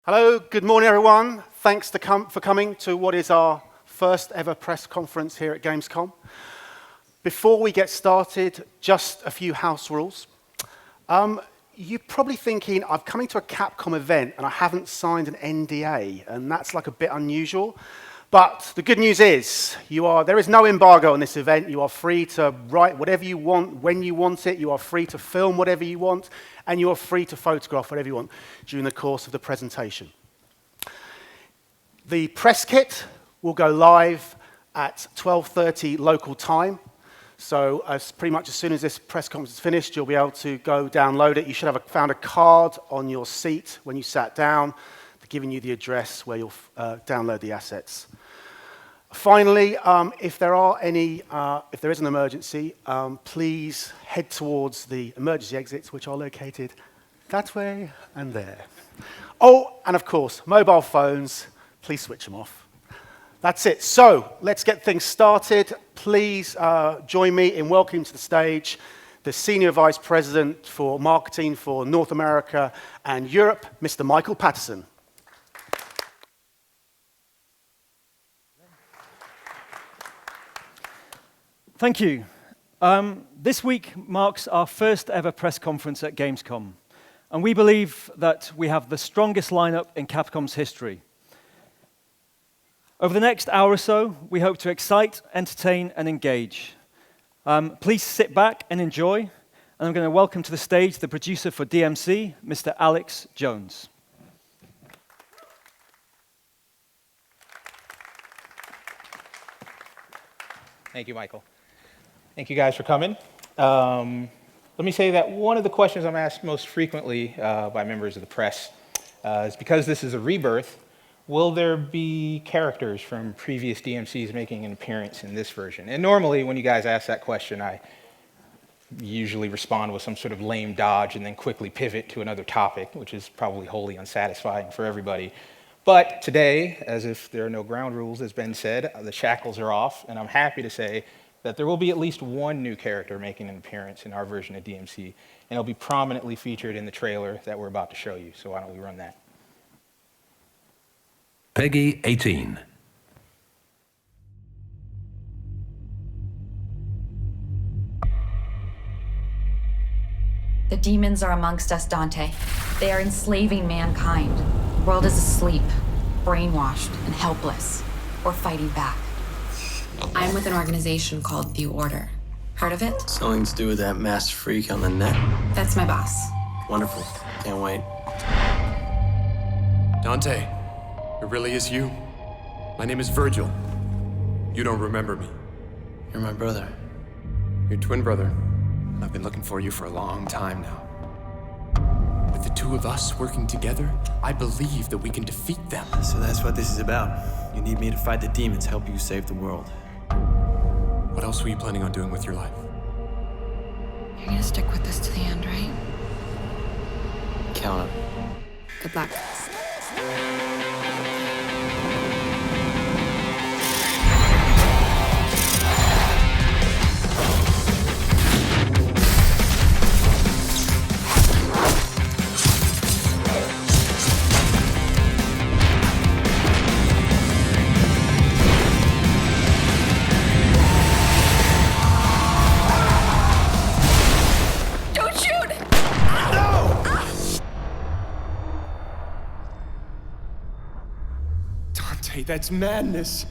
Hello, good morning everyone. Thanks for coming to what is our first ever press conference here at Gamescom. Before we get started, just a few house rules. You're probably thinking, I'm coming to a Capcom event and I haven't signed an NDA, and that's like a bit unusual. But the good news is, there is no embargo on this event. You are free to write whatever you want, when you want it. You are free to film whatever you want, and you are free to photograph whatever you want during the course of the presentation. The press kit will go live at 12:30 local time. So pretty much as soon as this press conference is finished, you'll be able to go download it. You should have found a card on your seat when you sat down, giving you the address where you'll download the assets. Finally, if there is an emergency, please head towards the emergency exits, which are located that way and there. Oh, and of course, mobile phones, please switch them off. That's it. So let's get things started. Please join me in welcoming to the stage the Senior Vice President for Marketing for North America and Europe, Mr. Michael Patterson. Thank you. This week marks our first ever press conference at Gamescom, and we believe that we have the strongest lineup in Capcom's history. Over the next hour or so, we hope to excite, entertain, and engage. Please sit back and enjoy, and I'm going to welcome to the stage the producer for DMC, Mr. Alex Jones. Thank you, Michael. Thank you guys for coming. Let me say that one of the questions I'm asked most frequently by members of the press is, because this is a rebirth, will there be characters from previous DMCs making an appearance in this version? And normally when you guys ask that question, I usually respond with some sort of lame dodge and then quickly pivot to another topic, which is probably wholly unsatisfying for everybody. But today, as if there are no ground rules, as Ben said, the shackles are off, and I'm happy to say that there will be at least one new character making an appearance in our version of DMC, and it'll be prominently featured in the trailer that we're about to show you. So why don't we run that? Peggy 18. The demons are amongst us, Dante. They are enslaving mankind. The world is asleep, brainwashed, and helpless. We're fighting back. I'm with an organization called The Order. Heard of it? Something to do with that masked freak on the net? That's my boss. Wonderful. Can't wait. Dante, it really is you. My name is Virgil. You don't remember me. You're my brother. Your twin brother. I've been looking for you for a long time now. With the two of us working together, I believe that we can defeat them. So that's what this is about. You need me to fight the demons, help you save the world. What else were you planning on doing with your life? You're gonna stick with us to the end, right? Count it. Good luck. That's madness.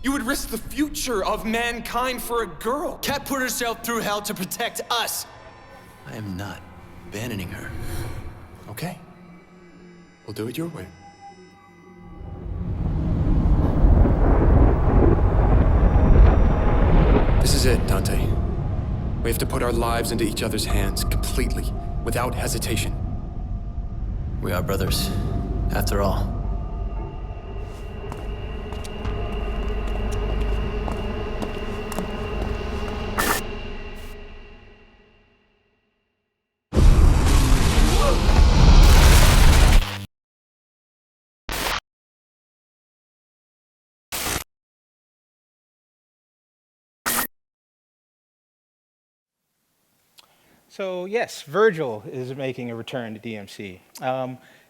You would risk the future of mankind for a girl. Cat put herself through hell to protect us. I am not abandoning her. Okay. We'll do it your way. This is it, Dante. We have to put our lives into each other's hands completely, without hesitation. We are brothers, after all. So yes, Virgil is making a return to DMC.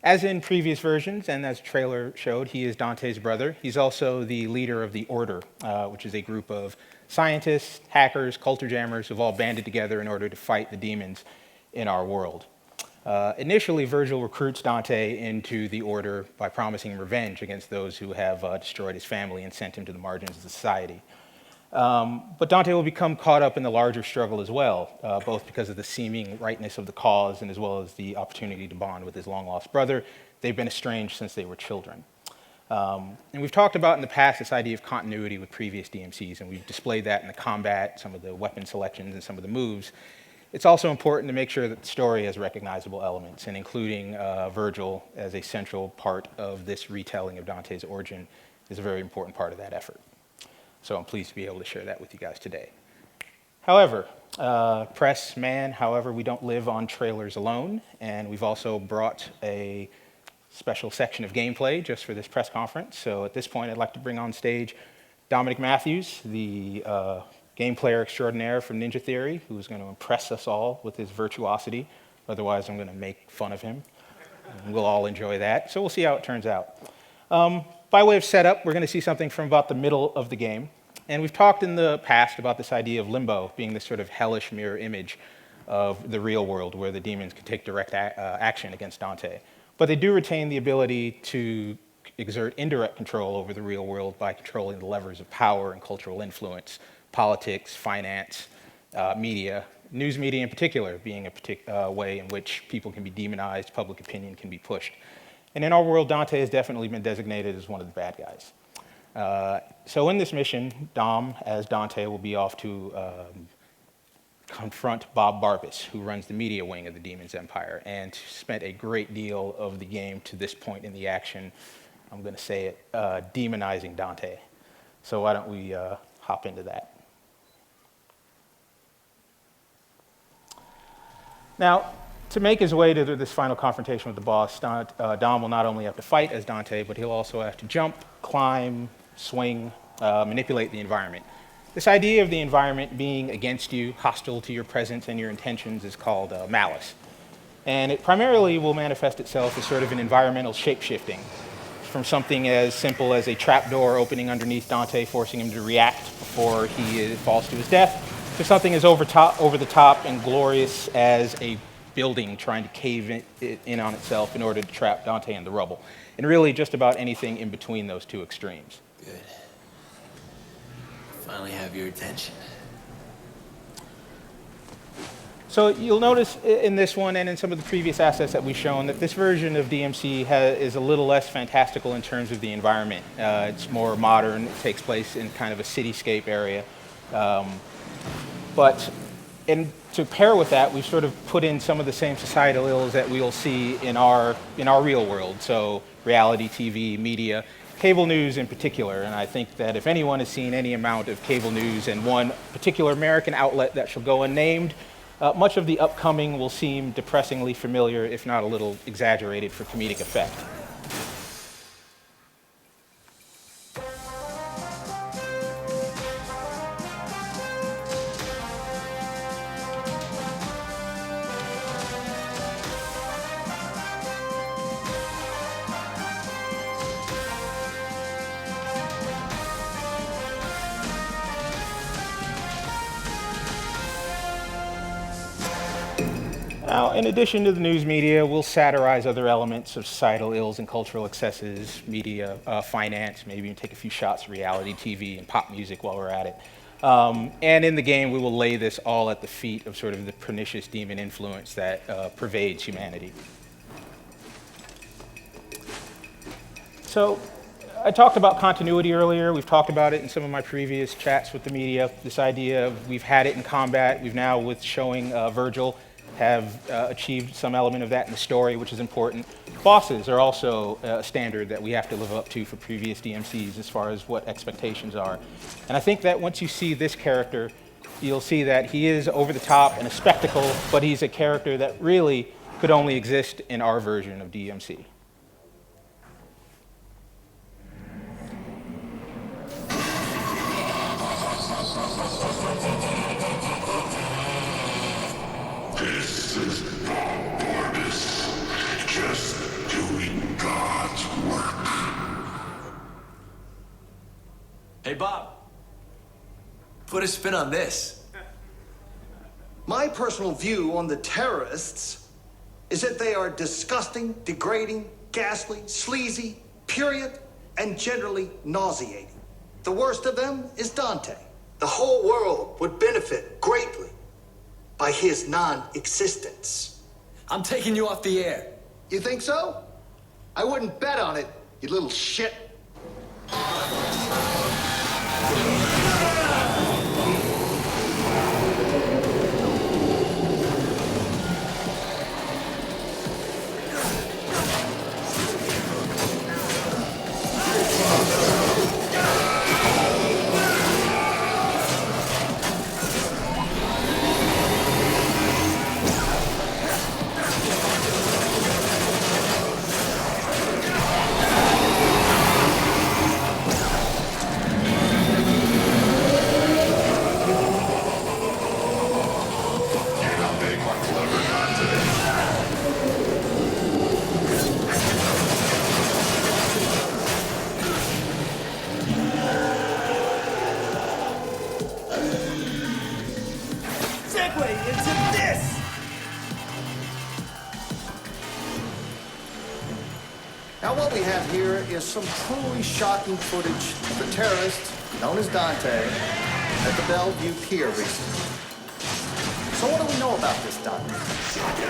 As in previous versions, and as the trailer showed, he is Dante's brother. He's also the leader of the Order, which is a group of scientists, hackers, culture jammers who've all banded together in order to fight the demons in our world. Initially, Virgil recruits Dante into the Order by promising revenge against those who have destroyed his family and sent him to the margins of society. But Dante will become caught up in the larger struggle as well, both because of the seeming rightness of the cause and as well as the opportunity to bond with his long-lost brother. They've been estranged since they were children. And we've talked about in the past this idea of continuity with previous DMCs, and we've displayed that in the combat, some of the weapon selections, and some of the moves. It's also important to make sure that the story has recognizable elements, and including Virgil as a central part of this retelling of Dante's origin is a very important part of that effort. So I'm pleased to be able to share that with you guys today. However, press, man, however, we don't live on trailers alone, and we've also brought a special section of gameplay just for this press conference. So at this point, I'd like to bring on stage Dominic Matthews, the game player extraordinaire from Ninja Theory, who's going to impress us all with his virtuosity. Otherwise, I'm going to make fun of him. And we'll all enjoy that. So we'll see how it turns out. By way of setup, we're going to see something from about the middle of the game. And we've talked in the past about this idea of limbo being this sort of hellish mirror image of the real world where the demons can take direct action against Dante. But they do retain the ability to exert indirect control over the real world by controlling the levers of power and cultural influence, politics, finance, media, news media in particular being a way in which people can be demonized, public opinion can be pushed. And in our world, Dante has definitely been designated as one of the bad guys. So in this mission, Dom, as Dante, will be off to confront Bob Barbas, who runs the media wing of the Demon's Empire, and spent a great deal of the game to this point in the action, I'm going to say it, demonizing Dante. So why don't we hop into that. Now, to make his way to this final confrontation with the boss, Dom will not only have to fight as Dante, but he'll also have to jump, climb, swing, manipulate the environment. This idea of the environment being against you, hostile to your presence and your intentions, is called malice. And it primarily will manifest itself as sort of an environmental shape-shifting, from something as simple as a trapdoor opening underneath Dante, forcing him to react before he falls to his death, to something as over the top and glorious as a building trying to cave in on itself in order to trap Dante in the rubble. And really just about anything in between those two extremes. Good. Finally have your attention. So you'll notice in this one and in some of the previous assets that we've shown that this version of DMC is a little less fantastical in terms of the environment. It's more modern. It takes place in kind of a cityscape area. But to pair with that, we've sort of put in some of the same societal ills that we'll see in our real world. So reality TV, media, cable news in particular. And I think that if anyone has seen any amount of cable news and one particular American outlet that shall go unnamed, much of the upcoming will seem depressingly familiar, if not a little exaggerated for comedic effect. Now, in addition to the news media, we'll satirize other elements of societal ills and cultural excesses, media, finance, maybe even take a few shots of reality TV and pop music while we're at it. And in the game, we will lay this all at the feet of sort of the pernicious demon influence that pervades humanity. So, I talked about continuity earlier. We've talked about it in some of my previous chats with the media. This idea of we've had it in combat. We've now, with showing Virgil, have achieved some element of that in the story, which is important. Bosses are also a standard that we have to live up to for previous DMCs as far as what expectations are. And I think that once you see this character, you'll see that he is over the top and a spectacle, but he's a character that really could only exist in our version of DMC. This is Bob Barbas. Just do a spin on this? My personal view on the terrorists is that they are disgusting, degrading, ghastly, sleazy, period, and generally nauseating. The worst of them is Dante. The whole world would benefit greatly by his non-existence. I'm taking you off the air. You think so? I wouldn't bet on it, you little shit. Now what we have here is some truly shocking footage of the terrorist, known as Dante, at the Bellevue Pier recently. So what do we know about this Dante?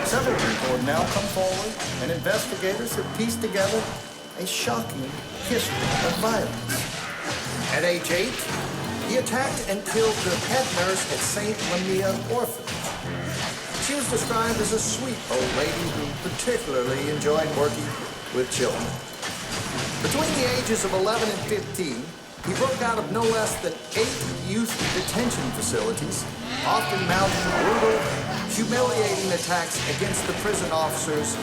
Several people have now come forward, and investigators have pieced together a shocking history of violence. At age 8, he attacked and killed the head nurse at St. Lamia Orphanage. She was described as a sweet old lady who particularly enjoyed working with children. Between the ages of 11 and 15, he broke out of no less than 8 youth detention facilities, often mounting brutal, humiliating attacks against the prison officers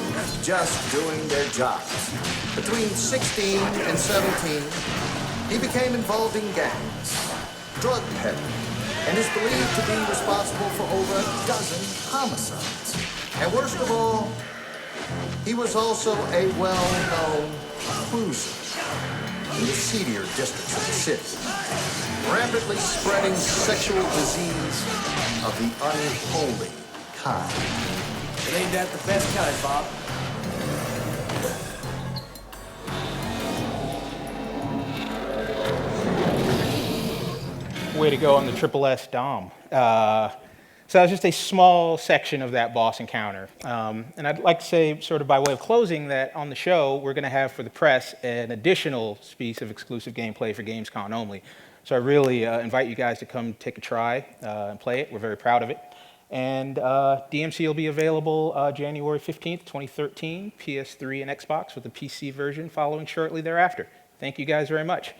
just doing their jobs. Between 16 and 17, he became involved in gangs, drug peddling, and is believed to be responsible for over a dozen homicides. And worst of all, he was also a well-known cruiser in the seedier districts of the city, rapidly spreading sexual disease of the unholy kind. It ain't that the best kind, Bob. Way to go on the Triple S Dom. So that was just a small section of that boss encounter. And I'd like to say, sort of by way of closing, that on the show, we're going to have for the press an additional piece of exclusive gameplay for gamescom only. So I really invite you guys to come take a try and play it. We're very proud of it. And DMC will be available January 15th, 2013, PS3 and Xbox, with the PC version following shortly thereafter. Thank you guys very much.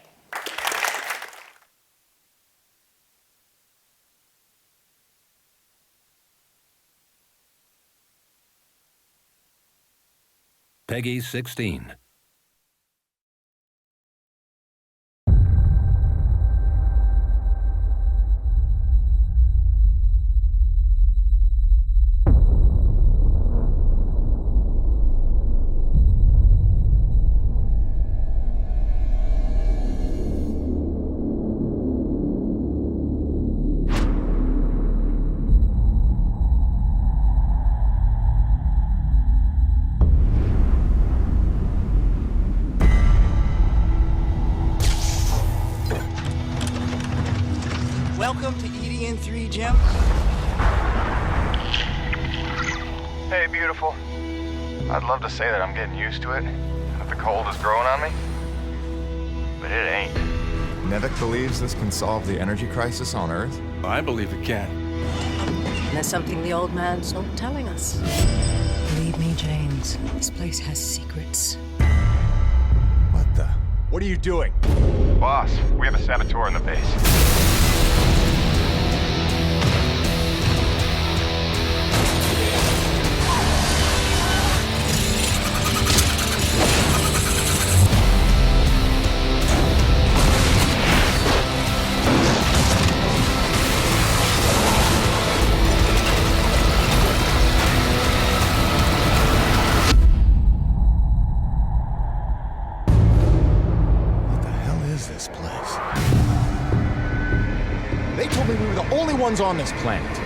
Peggy 16. Welcome to EDN3, Jim. Hey, beautiful. I'd love to say that I'm getting used to it, that the cold is growing on me, but it ain't. Nevik believes this can solve the energy crisis on Earth? I believe it can. And there's something the old man's not telling us. Believe me, James, this place has secrets. What the? What are you doing? Boss, we have a saboteur in the base. one's on this planet.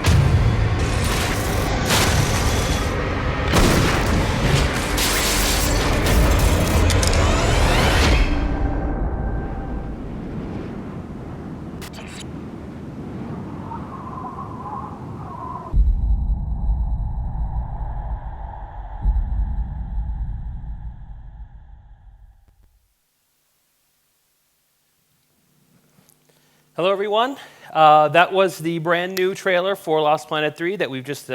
Hello, everyone. That was the brand new trailer for Lost Planet 3 that we've just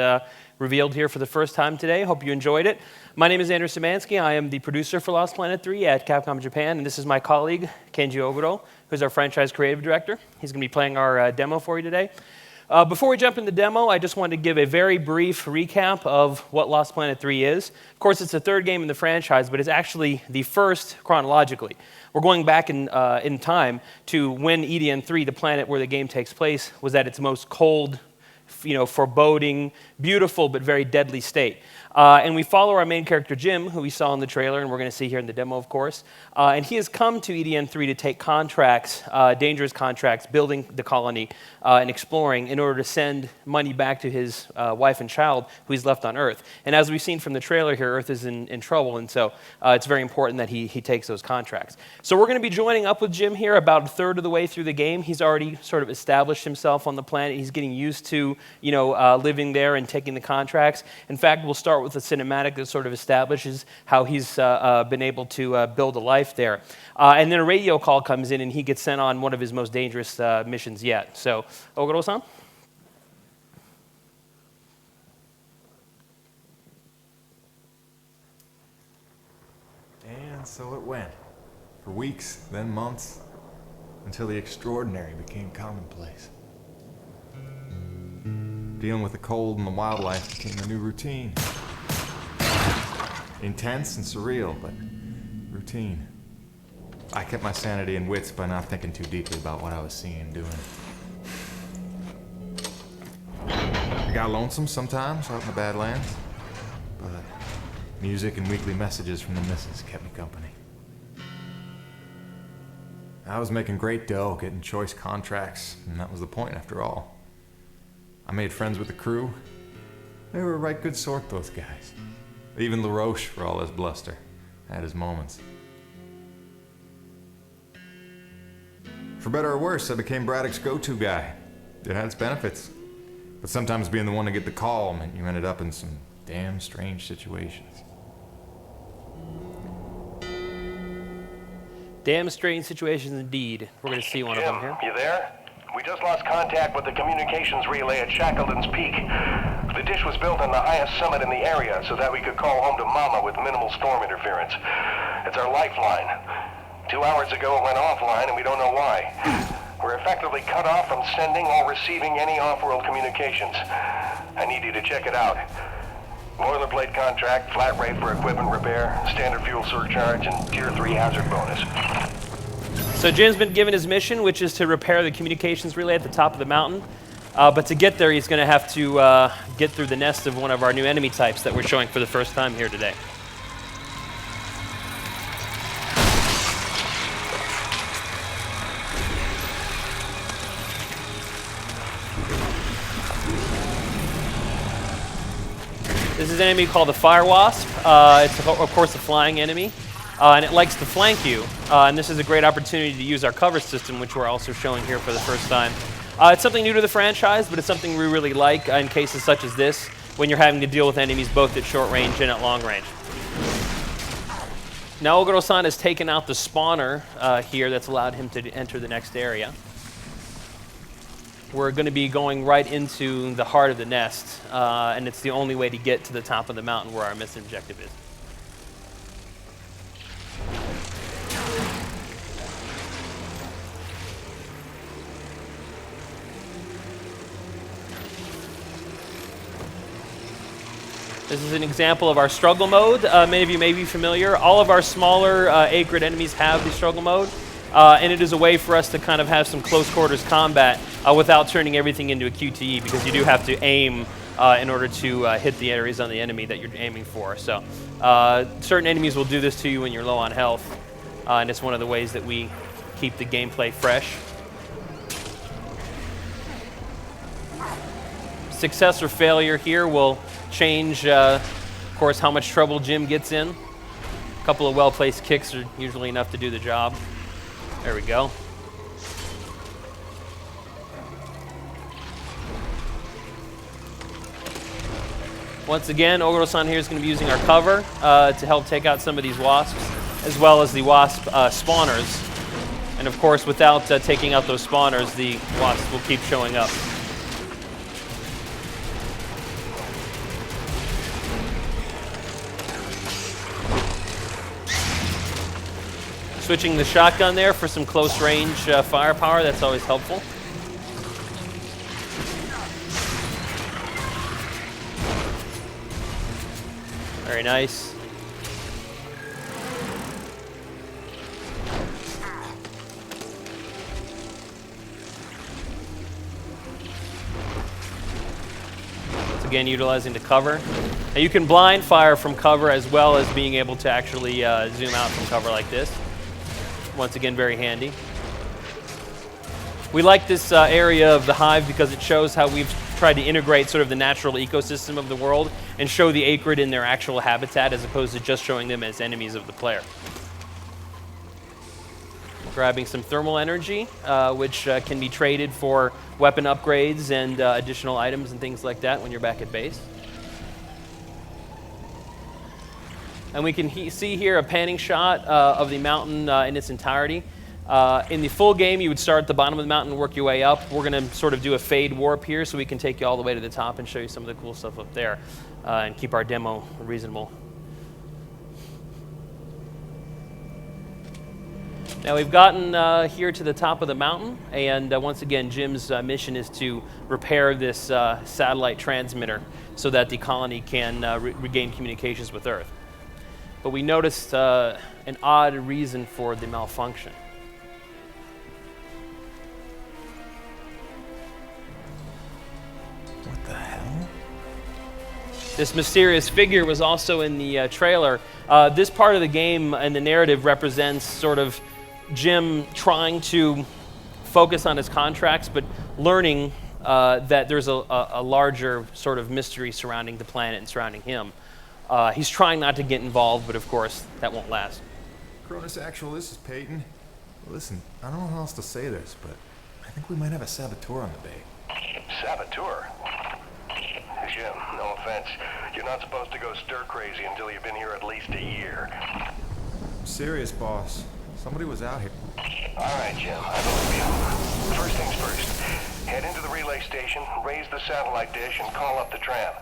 revealed here for the first time today. Hope you enjoyed it. My name is Andrew Szymanski. I am the producer for Lost Planet 3 at Capcom Japan, and this is my colleague, Kenji Oburo, who's our franchise creative director. He's going to be playing our demo for you today. Before we jump into the demo, I just wanted to give a very brief recap of what Lost Planet 3 is. Of course, it's the third game in the franchise, but it's actually the first chronologically. We're going back in time to when EDN 3, the planet where the game takes place, was at its most cold, foreboding, beautiful, but very deadly state. And we follow our main character, Jim, who we saw in the trailer, and we're going to see here in the demo, of course. And he has come to EDN 3 to take contracts, dangerous contracts, building the colony and exploring in order to send money back to his wife and child who he's left on Earth. And as we've seen from the trailer here, Earth is in trouble, and so it's very important that he takes those contracts. So we're going to be joining up with Jim here about a third of the way through the game. He's already sort of established himself on the planet. He's getting used to, living there and taking the contracts. In fact, we'll start with a cinematic that sort of establishes how he's been able to build a life there. And then a radio call comes in and he gets sent on one of his most dangerous missions yet. So, Oguro-san? And so it went. For weeks, then months, until the extraordinary became commonplace. Dealing with the cold and the wildlife became a new routine. Intense and surreal, but routine. I kept my sanity and wits by not thinking too deeply about what I was seeing and doing. I got lonesome sometimes out in the Badlands, but music and weekly messages from the missus kept me company. I was making great dough, getting choice contracts, and that was the point after all. I made friends with the crew. They were a right good sort, those guys. Even LaRoche, for all his bluster, had his moments. For better or worse, I became Braddock's go-to guy. It had its benefits. But sometimes being the one to get the call meant you ended up in some damn strange situations. Damn strange situations indeed. We're going to see one of them here. You there? We just lost contact with the communications relay at Shackleton's Peak. The dish was built on the highest summit in the area so that we could call home to Mama with minimal storm interference. It's our lifeline. 2 hours ago it went offline and we don't know why. We're effectively cut off from sending or receiving any off-world communications. I need you to check it out. Boilerplate contract, flat rate for equipment repair, standard fuel surcharge, and Tier 3 hazard bonus. So Jim's been given his mission, which is to repair the communications relay at the top of the mountain. But to get there, he's going to have to get through the nest of one of our new enemy types that we're showing for the first time here today. This is an enemy called the Fire Wasp. It's, of course, a flying enemy. And it likes to flank you. And this is a great opportunity to use our cover system, which we're also showing here for the first time. It's something new to the franchise, but it's something we really like in cases such as this, when you're having to deal with enemies both at short range and at long range. Now Oguro-san has taken out the spawner here that's allowed him to enter the next area. We're going to be going right into the heart of the nest, and it's the only way to get to the top of the mountain where our mission objective is. This is an example of our struggle mode. Many of you may be familiar. All of our smaller A-grid enemies have the struggle mode, and it is a way for us to kind of have some close quarters combat without turning everything into a QTE, because you do have to aim in order to hit the areas on the enemy that you're aiming for. So certain enemies will do this to you when you're low on health, and it's one of the ways that we keep the gameplay fresh. success or failure here will change, of course, how much trouble Jim gets in. A couple of well-placed kicks are usually enough to do the job. There we go. Once again, Oguro-san here is going to be using our cover to help take out some of these wasps, as well as the wasp spawners. And of course, without taking out those spawners, the wasps will keep showing up. Switching the shotgun there for some close range firepower, that's always helpful. Very nice. Once again, utilizing the cover. Now you can blind fire from cover as well as being able to actually zoom out from cover like this. Once again, very handy. We like this area of the hive because it shows how we've tried to integrate sort of the natural ecosystem of the world and show the acrid in their actual habitat as opposed to just showing them as enemies of the player. Grabbing some thermal energy, which can be traded for weapon upgrades and additional items and things like that when you're back at base. And we can see here a panning shot of the mountain in its entirety. In the full game, you would start at the bottom of the mountain and work your way up. We're going to sort of do a fade warp here so we can take you all the way to the top and show you some of the cool stuff up there and keep our demo reasonable. Now we've gotten here to the top of the mountain, and once again, Jim's mission is to repair this satellite transmitter so that the colony can regain communications with Earth. But we noticed an odd reason for the malfunction. What the hell? This mysterious figure was also in the trailer. This part of the game and the narrative represents sort of Jim trying to focus on his contracts, but learning that there's a larger sort of mystery surrounding the planet and surrounding him. He's trying not to get involved, but of course, that won't last. Cronus Actual, this is Peyton. Listen, I don't know how else to say this, but I think we might have a saboteur on the bay. Saboteur? Jim, no offense. You're not supposed to go stir-crazy until you've been here at least a year. I'm serious, boss. Somebody was out here. All right, Jim, I believe you. First things first. Head into the relay station, raise the satellite dish, and call up the tram.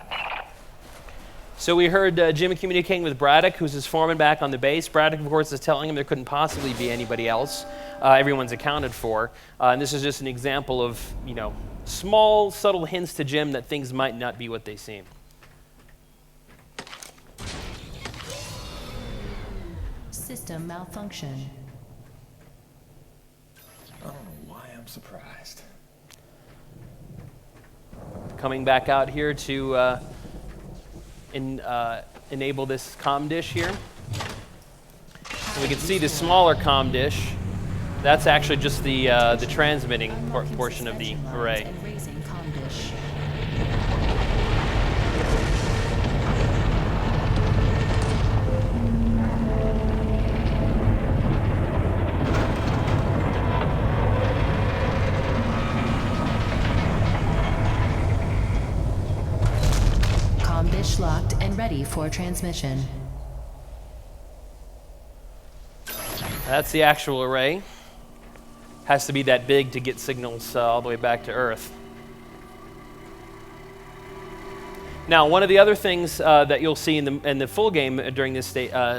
So we heard Jim communicating with Braddock, who's his foreman back on the base. Braddock, of course, is telling him there couldn't possibly be anybody else. Everyone's accounted for. And this is just an example of, you know, small, subtle hints to Jim that things might not be what they seem. System malfunction. I don't know why I'm surprised. Coming back out here to enable this comm dish here. And we can see the smaller comm dish. That's actually just the transmitting portion of the array. Comm dish locked and ready for transmission. That's the actual array. Has to be that big to get signals all the way back to Earth. Now, one of the other things that you'll see in the full game during this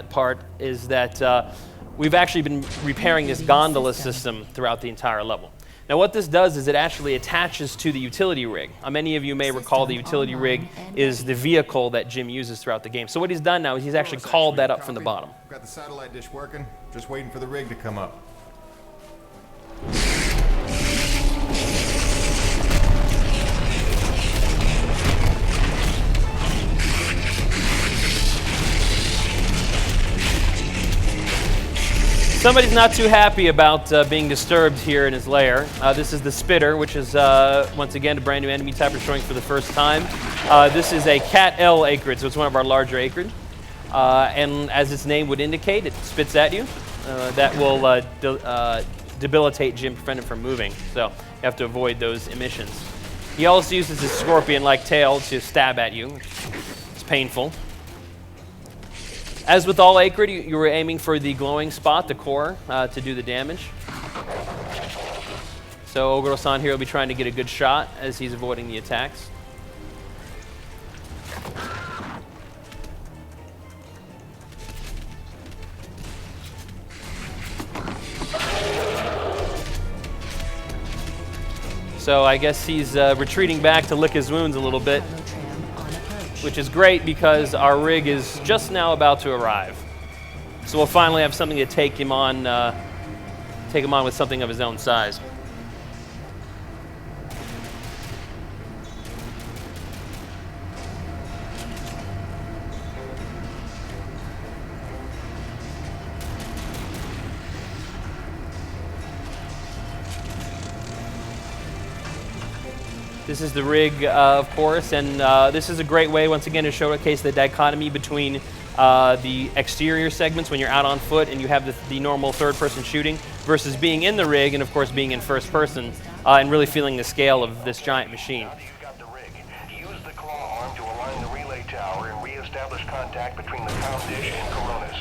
part is that we've actually been repairing this gondola system throughout the entire level. Now, what this does is it actually attaches to the utility rig. Many of you may recall the utility rig is the vehicle that Jim uses throughout the game. So what he's done now is he's actually called that up from the bottom. Got the satellite dish working, just waiting for the rig to come up. Somebody's not too happy about being disturbed here in his lair. This is the Spitter, which is, once again, a brand new enemy type we're showing for the first time. This is a Cat L acrid, so it's one of our larger acrid. And as its name would indicate, it spits at you. That will debilitate Jim, prevent him from moving. So you have to avoid those emissions. He also uses his scorpion-like tail to stab at you. It's painful. As with all acrid, you were aiming for the glowing spot, the core, to do the damage. So Oguro-san here will be trying to get a good shot as he's avoiding the attacks. So I guess he's retreating back to lick his wounds a little bit, which is great because our rig is just now about to arrive. So we'll finally have something to take him on with something of his own size. This is the rig, of course, and this is a great way, once again, to showcase the dichotomy between the exterior segments when you're out on foot and you have the normal third-person shooting versus being in the rig and, of course, being in first person and really feeling the scale of this giant machine. You've got the rig. Use the claw arm to align the relay tower and re-establish contact between the comm dish and Coronas.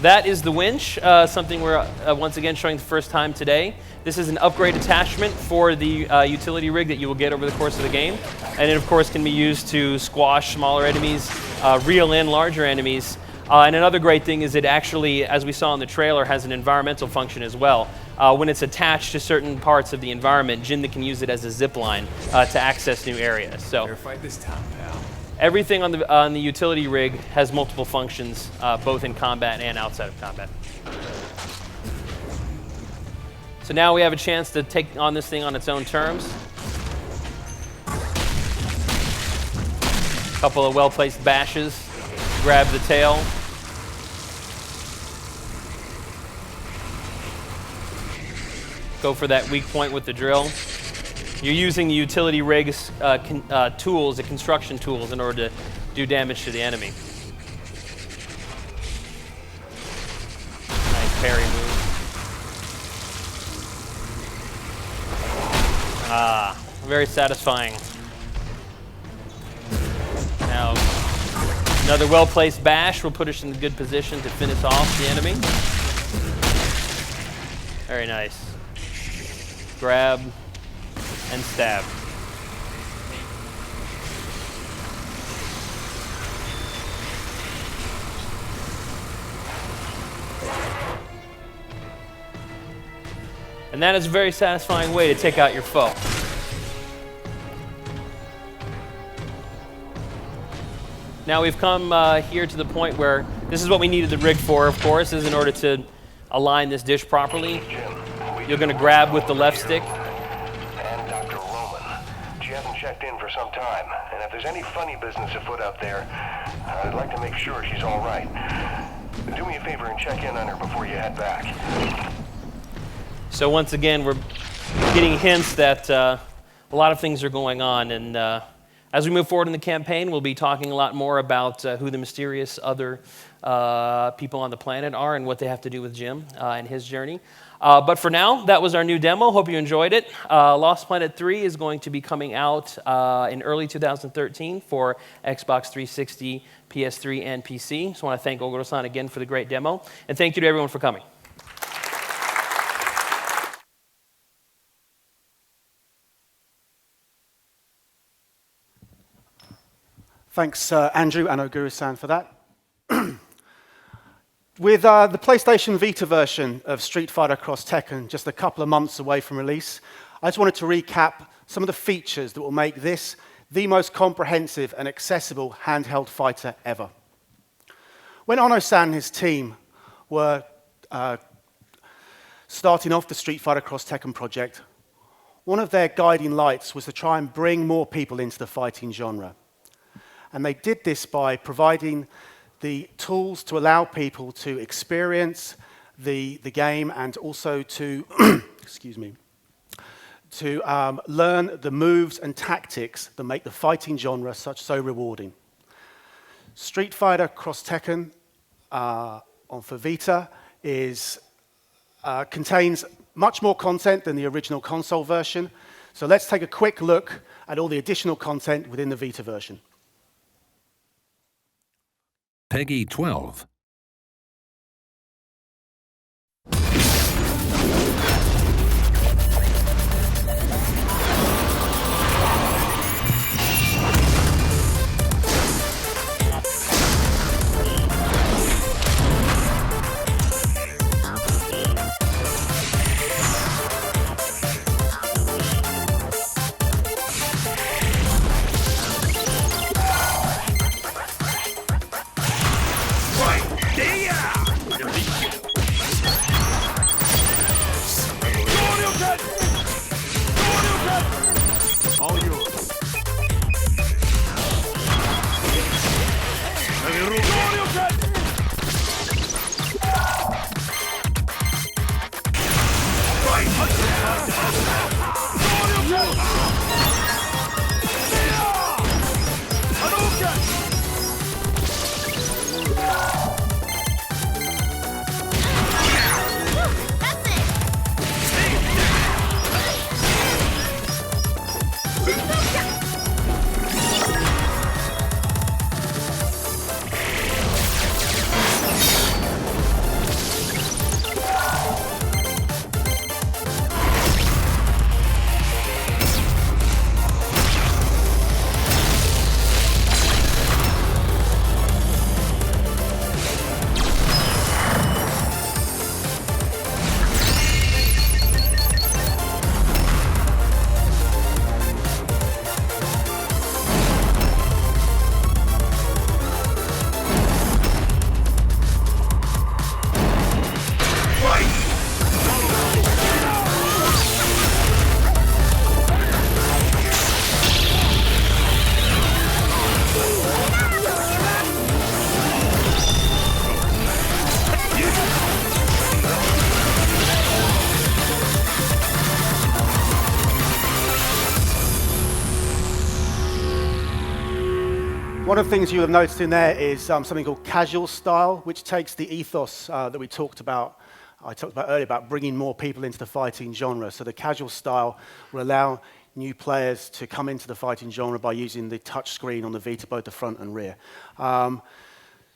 That is the winch, something we're once again showing the first time today. This is an upgrade attachment for the utility rig that you will get over the course of the game. And it, of course, can be used to squash smaller enemies, reel in larger enemies. And another great thing is it actually, as we saw in the trailer, has an environmental function as well. When it's attached to certain parts of the environment, Jinda can use it as a zip line to access new areas. So Fair fight this time, pal. everything on the utility rig has multiple functions, both in combat and outside of combat. So now we have a chance to take on this thing on its own terms. A couple of well-placed bashes. Grab the tail. Go for that weak point with the drill. You're using the utility rig's tools, the construction tools, in order to do damage to the enemy. Nice parry move. Ah, very satisfying. Now, another well-placed bash will put us in a good position to finish off the enemy. Very nice. Grab and stab. And that is a very satisfying way to take out your foe. Now we've come here to the point where this is what we needed the rig for, of course, is in order to align this dish properly. You're going to grab with the left stick. And Dr. Roman. She hasn't checked in for some time, and if there's any funny business afoot out there, I'd like to make sure she's all right. Do me a favor and check in on her before you head back. So once again, we're getting hints that a lot of things are going on, and as we move forward in the campaign, we'll be talking a lot more about who the mysterious other people on the planet are and what they have to do with Jim and his journey. But for now, that was our new demo. Hope you enjoyed it. Lost Planet 3 is going to be coming out in early 2013 for Xbox 360, PS3, and PC. So I want to thank Oguro-san again for the great demo, and thank you to everyone for coming. Thanks, Andrew and Oguro-san, for that. With the PlayStation Vita version of Street Fighter Cross Tekken just a couple of months away from release, I just wanted to recap some of the features that will make this the most comprehensive and accessible handheld fighter ever. When Ono-san and his team were starting off the Street Fighter Cross Tekken project, one of their guiding lights was to try and bring more people into the fighting genre. And they did this by providing the tools to allow people to experience the game and also to, excuse me, to learn the moves and tactics that make the fighting genre so rewarding. Street Fighter Cross Tekken for Vita contains much more content than the original console version. So let's take a quick look at all the additional content within the Vita version. Peggy 12. One of the things you have noticed in there is something called casual style, which takes the ethos that I talked about earlier, about bringing more people into the fighting genre. So the casual style will allow new players to come into the fighting genre by using the touch screen on the Vita, both the front and rear.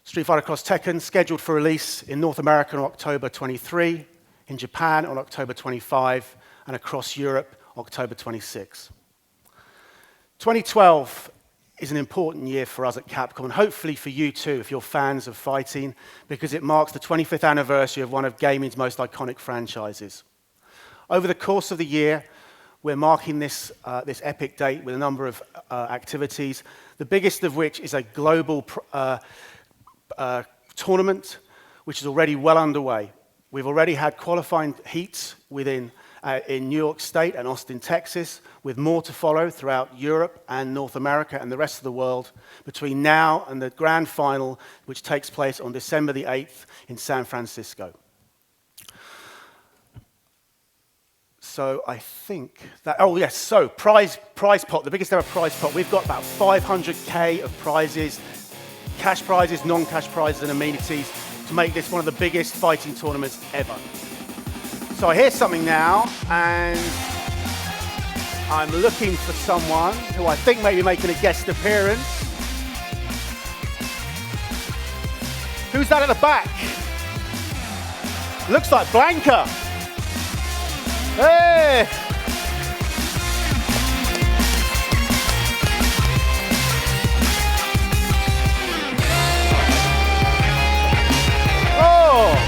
Street Fighter Cross Tekken, scheduled for release in North America on October 23, in Japan on October 25, and across Europe, October 26. 2012 is an important year for us at Capcom, and hopefully for you too, if you're fans of fighting, because it marks the 25th anniversary of one of gaming's most iconic franchises. Over the course of the year, we're marking this epic date with a number of activities, the biggest of which is a global tournament, which is already well underway. We've already had qualifying heats in New York State and Austin, Texas, with more to follow throughout Europe and North America and the rest of the world between now and the grand final, which takes place on December the 8th in San Francisco. So I think that, oh yes, so prize pot, the biggest ever prize pot. We've got about 500K of prizes, cash prizes, non-cash prizes and amenities to make this one of the biggest fighting tournaments ever. So I hear something now, and I'm looking for someone who I think may be making a guest appearance. Who's that at the back? Looks like Blanca. Hey! Oh!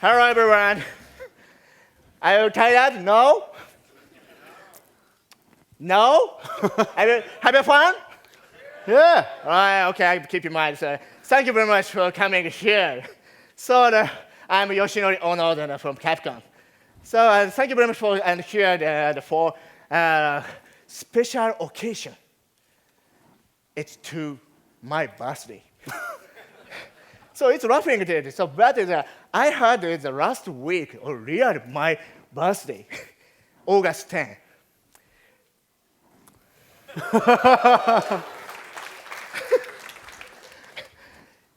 Hello everyone. I will tell that no. No? Have you fun? Yeah. All right, okay, I keep in mind. So thank you very much for coming here. So I'm Yoshinori Ono from Capcom. So thank you very much for here for special occasion. It's to my birthday. So it's roughing it. So but I heard it's last week or real my birthday, August 10.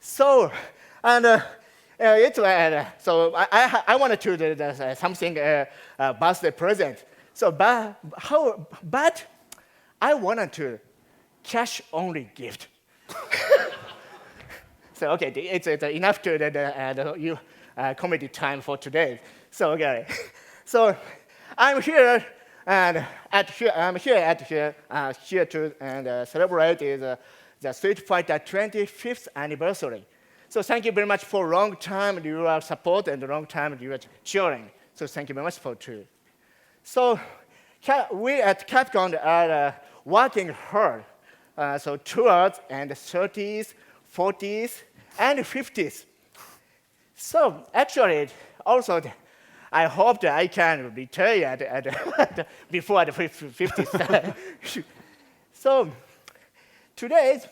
So and it's so I wanted to do something birthday present. So but I wanted to cash only gift. So okay, it's enough to you comedy time for today. So okay, so I'm here and here to celebrate the Street Fighter 25th anniversary. So thank you very much for a long time your support and a long time your cheering. So thank you very much for too. So we at Capcom are working hard. So towards and 30s, 40s, and 50s. So actually, also, I hope that I can retire before the 50s. So today,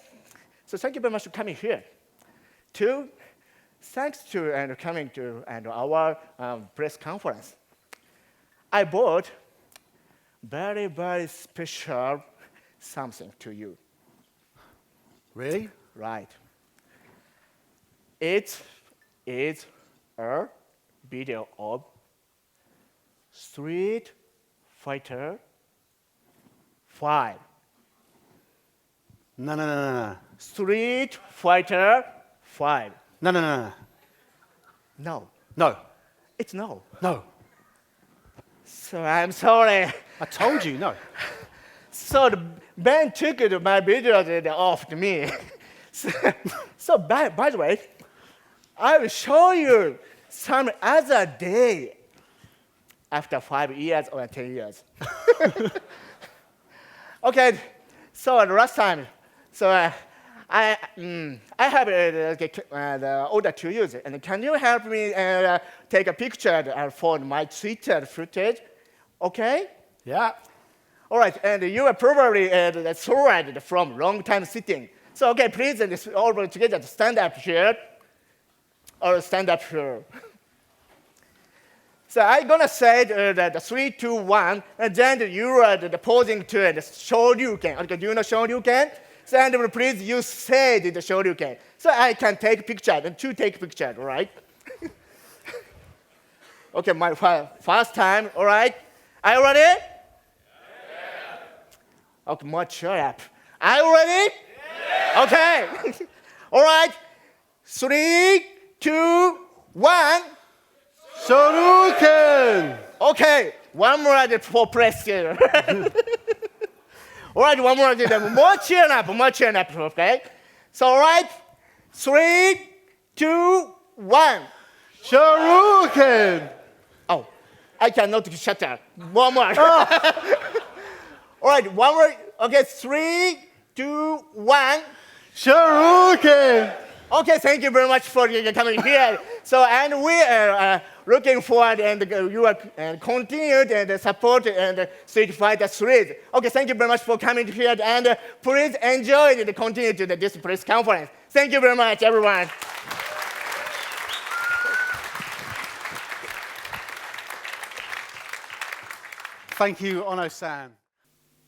so thank you very much for coming here. Thanks to coming to our press conference. I bought very, very special something to you. Really? Right. It is a video of Street Fighter 5. No. Street Fighter 5. No. No. It's no. No. So I'm sorry. I told you no. So Ben took my video off me. So by the way, I will show you some other day after 5 years or 10 years. Okay, so the last time, so I have the order to use it. And can you help me take a picture for my Twitter footage? Okay? Yeah. All right, and you are probably tired from long time sitting. So okay, please, all together, stand up here, or stand up here. So I'm gonna say the 3, 2, 1, and then you are the posing to the Shoryuken. Okay, do you know Shoryuken? So and please, you say the Shoryuken. So I can take picture and to take picture, all right? Okay, my first time, all right? Are you ready? Yeah. Okay, much up. Are you ready? Yeah. Okay. All right. 3, 2, 1. Shoryuken! Okay, one more for press here. All right, one more. More cheer up, okay? So, all right. 3, 2, 1. Shoryuken! Oh, I cannot shut up. One more. Oh. All right, one more. Okay, 3, 2, 1. Shoryuken! Okay, thank you very much for coming here. So, and we are looking forward and you are continued and support and Street Fighter 3. Okay, thank you very much for coming here and please enjoy and continue to this press conference. Thank you very much, everyone. Thank you, Ono-san.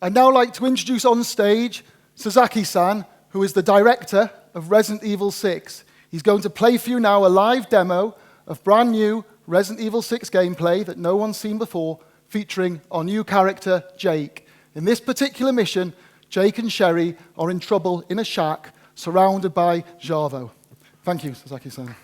I'd now like to introduce on stage Sasaki-san, who is the director of Resident Evil 6. He's going to play for you now a live demo of brand new Resident Evil 6 gameplay that no one's seen before, featuring our new character, Jake. In this particular mission, Jake and Sherry are in trouble in a shack surrounded by Javo. Thank you, Sasaki-san.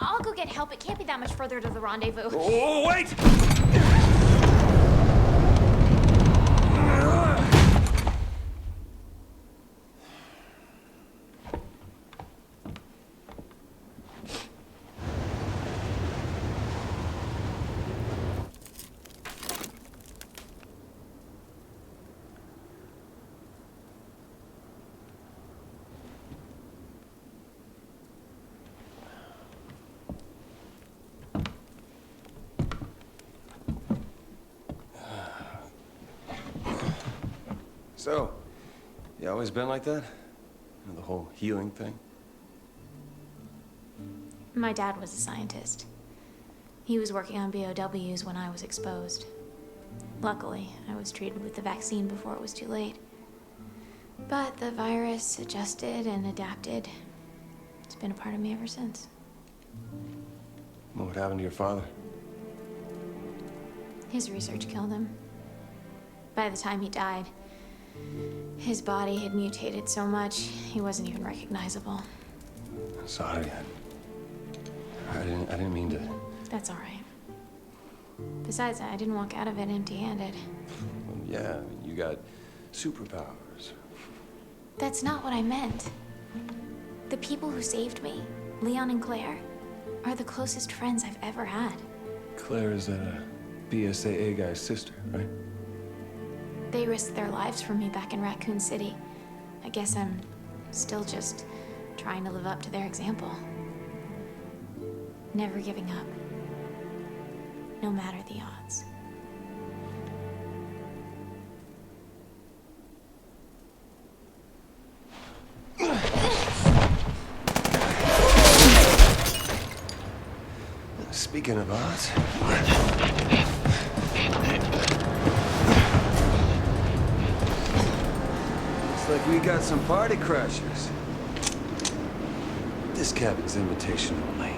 I'll go get help. It can't be that much further to the rendezvous. Oh, wait! So, you always been like that? The whole healing thing? My dad was a scientist. He was working on BOWs when I was exposed. Luckily, I was treated with the vaccine before it was too late. But the virus adjusted and adapted. It's been a part of me ever since. What happened to your father? His research killed him. By the time he died, his body had mutated so much, he wasn't even recognizable. Sorry, I didn't mean to. That's all right. Besides, I didn't walk out of it empty-handed. Well, yeah, you got superpowers. That's not what I meant. The people who saved me, Leon and Claire, are the closest friends I've ever had. Claire is that BSAA guy's sister, right? They risked their lives for me back in Raccoon City. I guess I'm still just trying to live up to their example. Never giving up. No matter the odds. Speaking of odds. Looks like we got some party crashers. This cabin's invitation only.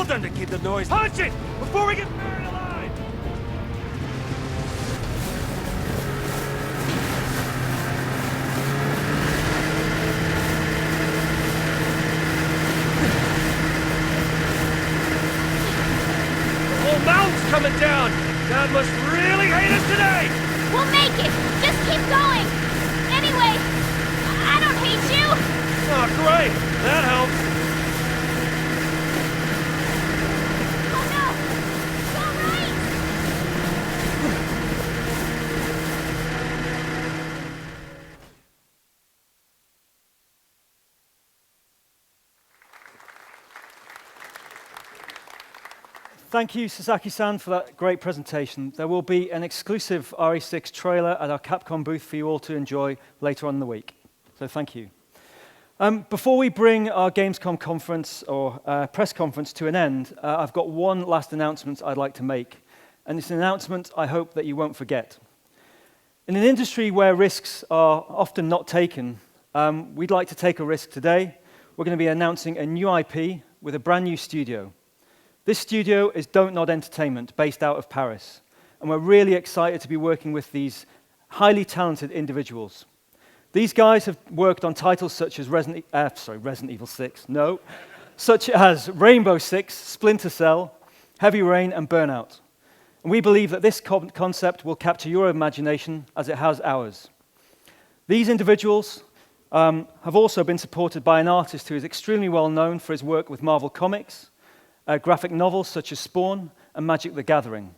Them to keep the noise. Punch it before we get buried alive. The whole mountain's coming down. God must really hate us today. We'll make it. Just keep going. Anyway, I don't hate you. Oh, great. That helps. Thank you, Sasaki-san, for that great presentation. There will be an exclusive RE6 trailer at our Capcom booth for you all to enjoy later on in the week. So thank you. Before we bring our Gamescom conference or press conference to an end, I've got one last announcement I'd like to make. And it's an announcement I hope that you won't forget. In an industry where risks are often not taken, we'd like to take a risk today. We're going to be announcing a new IP with a brand new studio. This studio is Don't Nod Entertainment, based out of Paris. And we're really excited to be working with these highly talented individuals. These guys have worked on titles such as Resident Evil 6, no, such as Rainbow Six, Splinter Cell, Heavy Rain, and Burnout. And we believe that this concept will capture your imagination as it has ours. These individuals have also been supported by an artist who is extremely well known for his work with Marvel Comics, graphic novels such as Spawn and Magic the Gathering.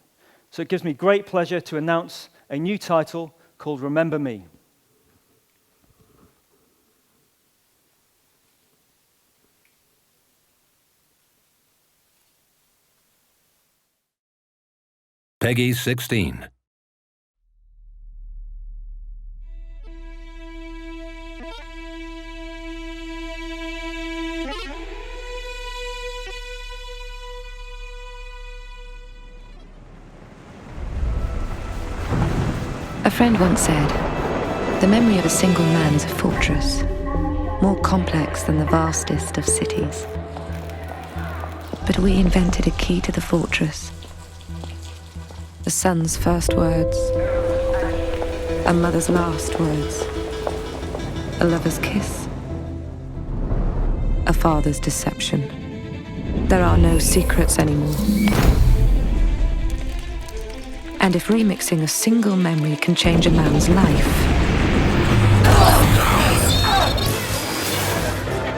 So it gives me great pleasure to announce a new title called Remember Me. Peggy 16. A friend once said, "The memory of a single man is a fortress, more complex than the vastest of cities." But we invented a key to the fortress. A son's first words, a mother's last words, a lover's kiss, a father's deception. There are no secrets anymore. And if remixing a single memory can change a man's life,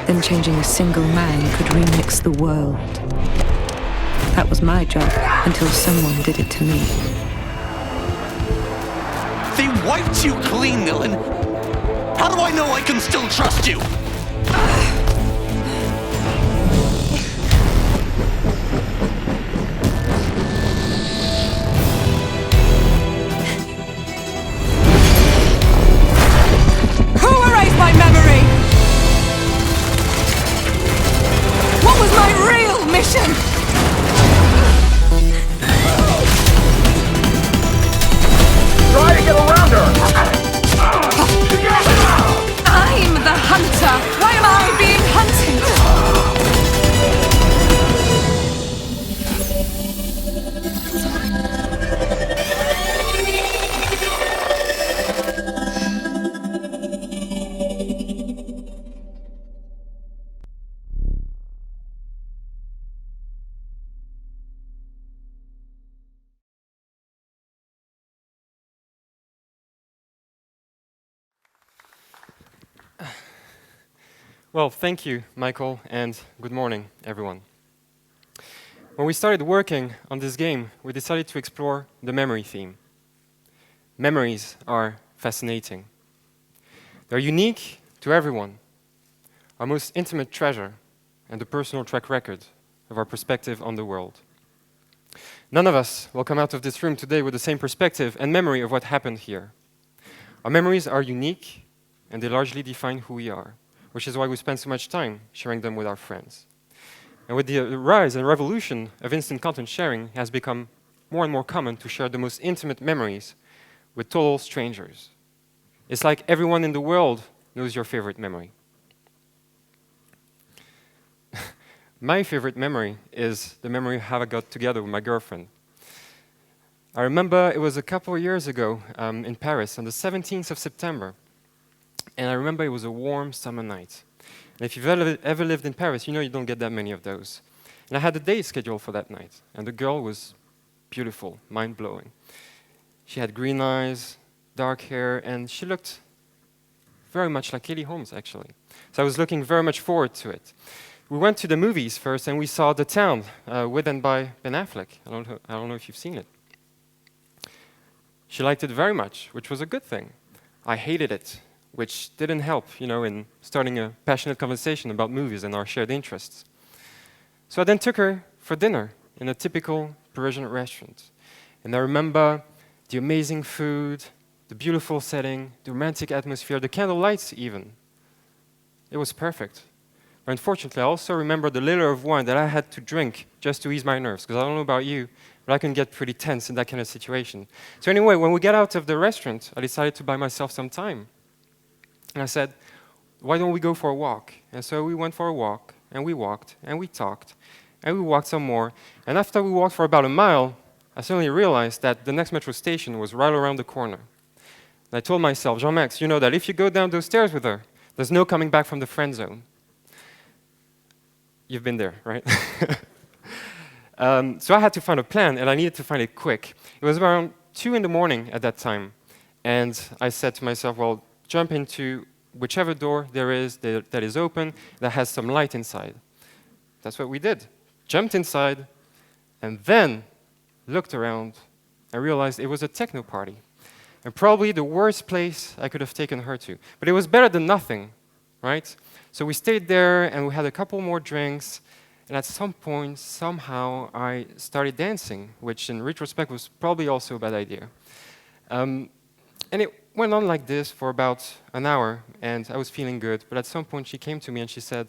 then changing a single man could remix the world. That was my job until someone did it to me. They wiped you clean, Millen. How do I know I can still trust you? Who erased my memory? What was my real mission? Try to get around her! I'm the hunter! Why am I being hunted? Well, thank you, Michael, and good morning, everyone. When we started working on this game, we decided to explore the memory theme. Memories are fascinating. They're unique to everyone, our most intimate treasure, and the personal track record of our perspective on the world. None of us will come out of this room today with the same perspective and memory of what happened here. Our memories are unique, and they largely define who we are, which is why we spend so much time sharing them with our friends. And with the rise and revolution of instant content sharing, it has become more and more common to share the most intimate memories with total strangers. It's like everyone in the world knows your favorite memory. My favorite memory is the memory of how I got together with my girlfriend. I remember it was a couple of years ago in Paris on the 17th of September. And I remember it was a warm summer night. And if you've ever lived in Paris, you know you don't get that many of those. And I had a date scheduled for that night. And the girl was beautiful, mind-blowing. She had green eyes, dark hair, and she looked very much like Katie Holmes, actually. So I was looking very much forward to it. We went to the movies first, and we saw The Town, with and by Ben Affleck. I don't know if you've seen it. She liked it very much, which was a good thing. I hated it, which didn't help, in starting a passionate conversation about movies and our shared interests. So I then took her for dinner in a typical Parisian restaurant. And I remember the amazing food, the beautiful setting, the romantic atmosphere, the candle lights even. It was perfect. But unfortunately, I also remember the liter of wine that I had to drink just to ease my nerves, because I don't know about you, but I can get pretty tense in that kind of situation. So anyway, when we got out of the restaurant, I decided to buy myself some time. And I said, why don't we go for a walk? And so we went for a walk, and we walked, and we talked, and we walked some more. And after we walked for about a mile, I suddenly realized that the next metro station was right around the corner. And I told myself, Jean-Max, you know that if you go down those stairs with her, there's no coming back from the friend zone. You've been there, right? So I had to find a plan, and I needed to find it quick. It was around 2 in the morning at that time, and I said to myself, well, jump into whichever door there is that is open, that has some light inside. That's what we did. Jumped inside, and then looked around and realized it was a techno party. And probably the worst place I could have taken her to. But it was better than nothing, right? So we stayed there, and we had a couple more drinks, and at some point, somehow, I started dancing, which in retrospect was probably also a bad idea. And it went on like this for about an hour, and I was feeling good. But at some point, she came to me and she said,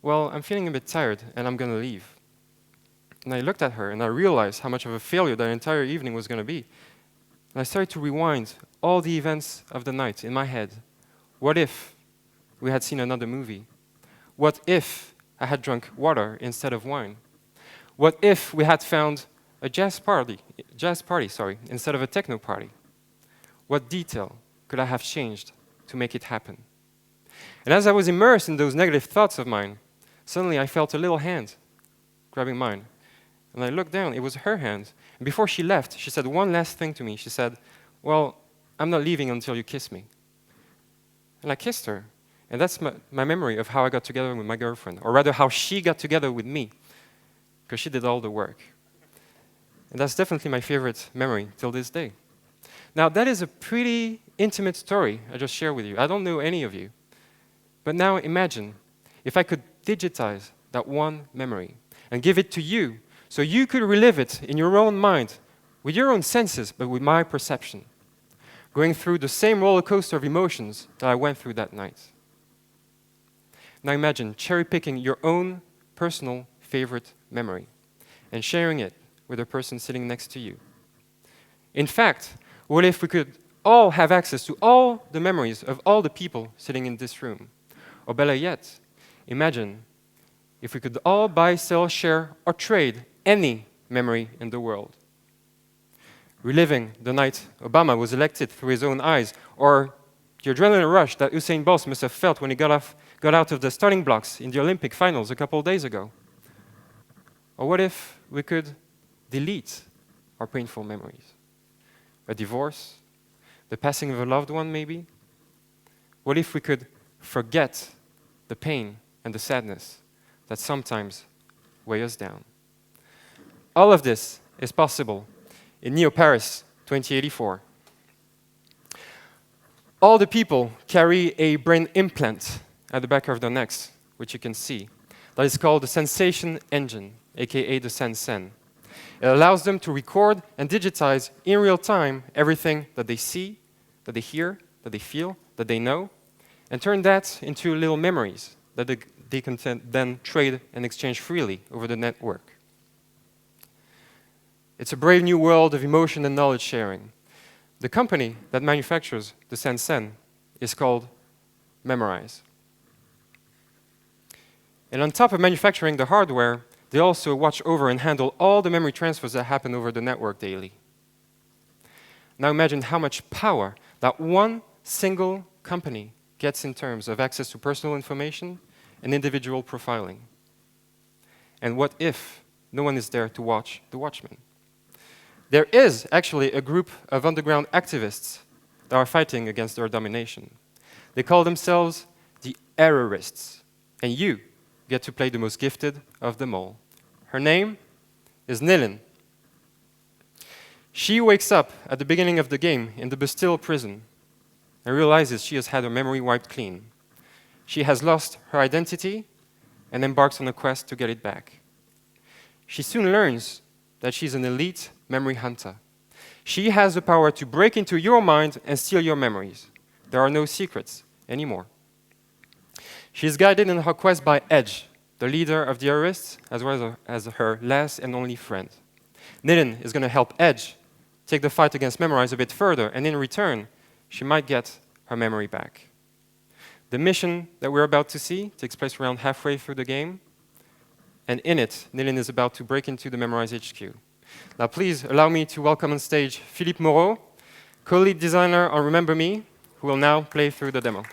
well, I'm feeling a bit tired, and I'm going to leave. And I looked at her, and I realized how much of a failure that entire evening was going to be. And I started to rewind all the events of the night in my head. What if we had seen another movie? What if I had drunk water instead of wine? What if we had found a jazz party, instead of a techno party? What detail could I have changed to make it happen? And as I was immersed in those negative thoughts of mine, suddenly I felt a little hand grabbing mine. And I looked down, it was her hand. And before she left, she said one last thing to me. She said, well, I'm not leaving until you kiss me. And I kissed her. And that's my memory of how I got together with my girlfriend, or rather how she got together with me, because she did all the work. And that's definitely my favorite memory till this day. Now, that is a pretty intimate story I just shared with you. I don't know any of you. But now imagine if I could digitize that one memory and give it to you, so you could relive it in your own mind, with your own senses, but with my perception, going through the same roller coaster of emotions that I went through that night. Now imagine cherry-picking your own personal favorite memory and sharing it with a person sitting next to you. In fact, what if we could all have access to all the memories of all the people sitting in this room? Or better yet, imagine if we could all buy, sell, share, or trade any memory in the world. Reliving the night Obama was elected through his own eyes, or the adrenaline rush that Usain Bolt must have felt when he got out of the starting blocks in the Olympic finals a couple of days ago. Or what if we could delete our painful memories? A divorce, the passing of a loved one maybe? What if we could forget the pain and the sadness that sometimes weigh us down? All of this is possible in Neo Paris 2084. All the people carry a brain implant at the back of their necks, which you can see. That is called the sensation engine, aka the Sen-Sen. It allows them to record and digitize in real time everything that they see, that they hear, that they feel, that they know, and turn that into little memories that they can then trade and exchange freely over the network. It's a brave new world of emotion and knowledge sharing. The company that manufactures the Sen-Sen is called Memorize. And on top of manufacturing the hardware, they also watch over and handle all the memory transfers that happen over the network daily. Now imagine how much power that one single company gets in terms of access to personal information and individual profiling. And what if no one is there to watch the watchman? There is actually a group of underground activists that are fighting against their domination. They call themselves the Errorists, and you get to play the most gifted of them all. Her name is Nilin. She wakes up at the beginning of the game in the Bastille prison and realizes she has had her memory wiped clean. She has lost her identity and embarks on a quest to get it back. She soon learns that she's an elite memory hunter. She has the power to break into your mind and steal your memories. There are no secrets anymore. She is guided in her quest by Edge, the leader of the Errorists, as well as her last and only friend. Nilin is going to help Edge take the fight against Memorize a bit further, and in return, she might get her memory back. The mission that we're about to see takes place around halfway through the game, and in it, Nilin is about to break into the Memorize HQ. Now please allow me to welcome on stage Philippe Moreau, co-lead designer on Remember Me, who will now play through the demo.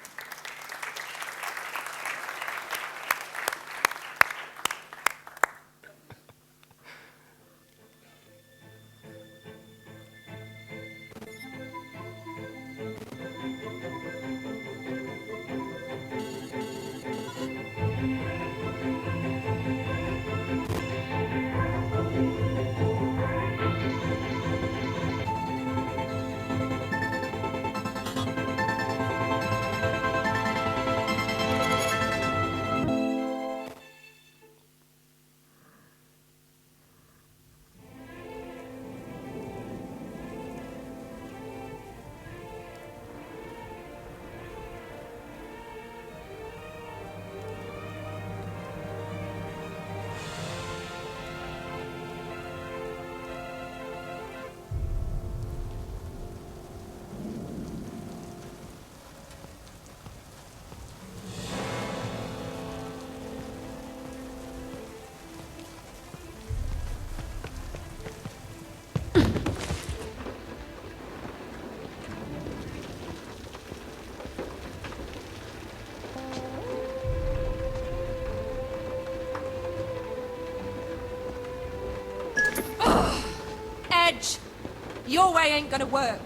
Your way ain't gonna work.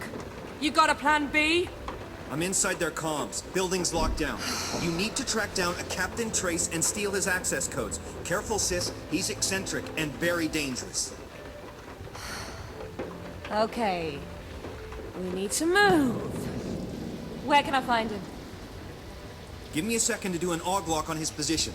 You got a plan B? I'm inside their comms. Building's locked down. You need to track down a Captain Trace and steal his access codes. Careful, sis. He's eccentric and very dangerous. Okay. We need to move. Where can I find him? Give me a second to do an AUG lock on his position.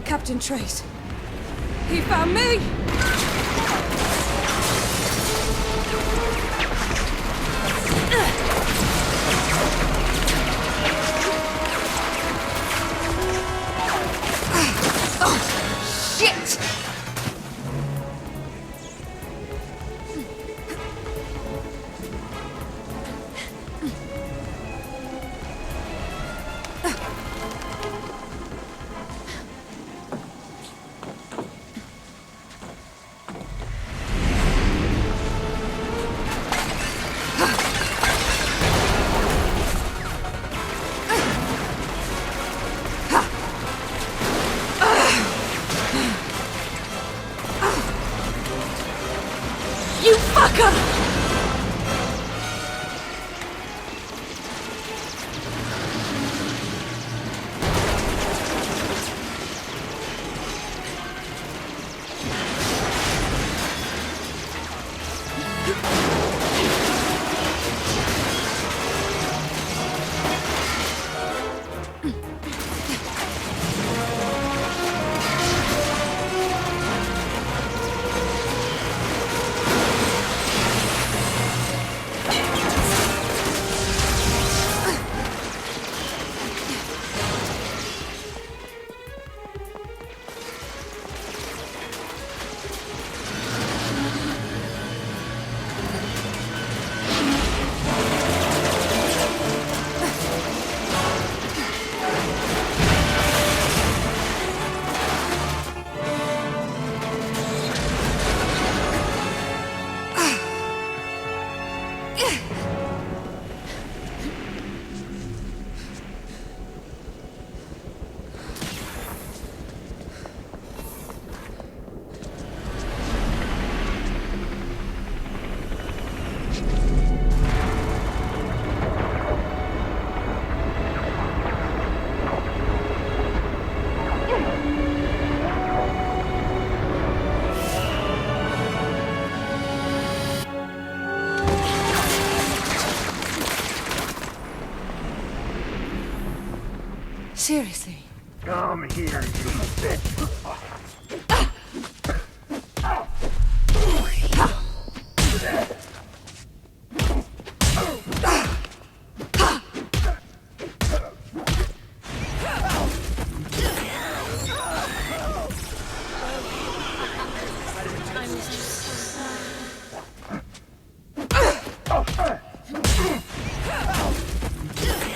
Captain Trace. He found me! Oh, shit! Seriously. Come here, you bitch.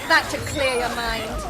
That should clear your mind.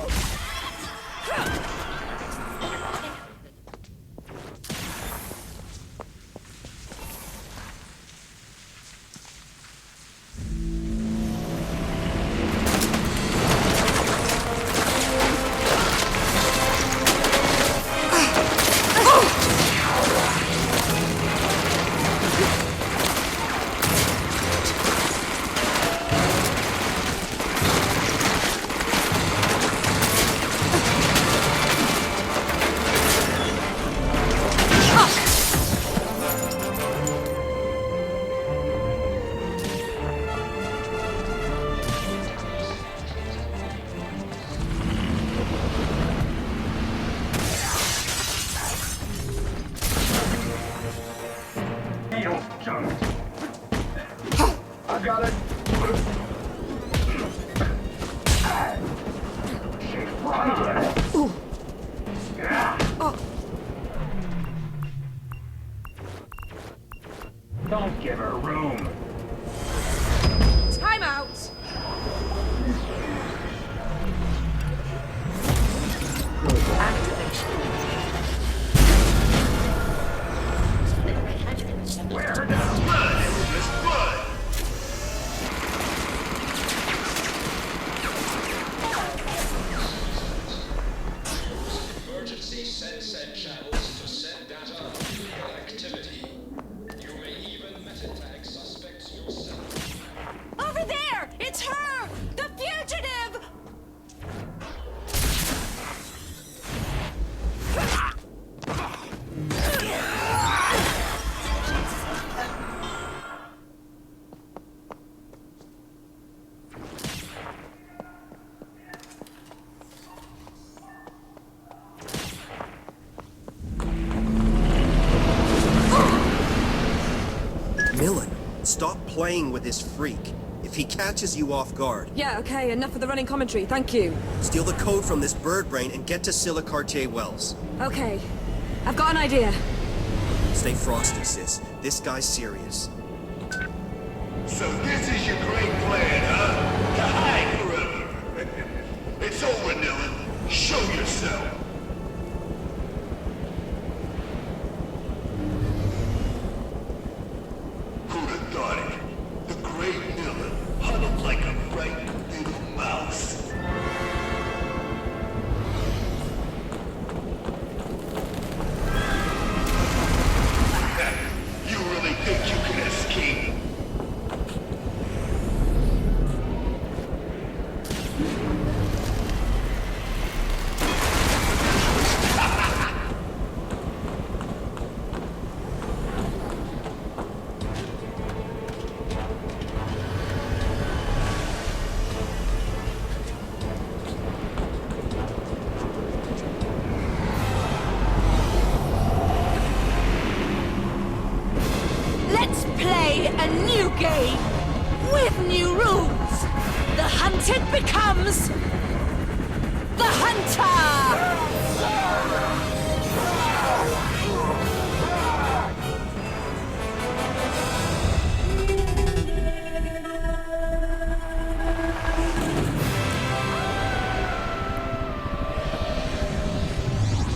I got it. Don't give her room. Time out. Wear her down. Blood, Miss Blood. Emergency send channels to send data on illegal activity. You may even meta-tag suspects yourself. Over there! It's her! The fugitive! Millen, stop playing with this freak. If he catches you off guard, Yeah, okay, enough of the running commentary, thank you. steal the code from this bird brain and get to Silicartier Wells. Okay, I've got an idea. Stay frosty, sis. This guy's serious. So this is your great plan, huh? To hide forever. It's over, Nillen. Show yourself. Who'd have thought it? The great Nillen, huddled like a frightened little mouse. You really think you can escape? Let's play a new game with new rules. The hunted becomes the hunter.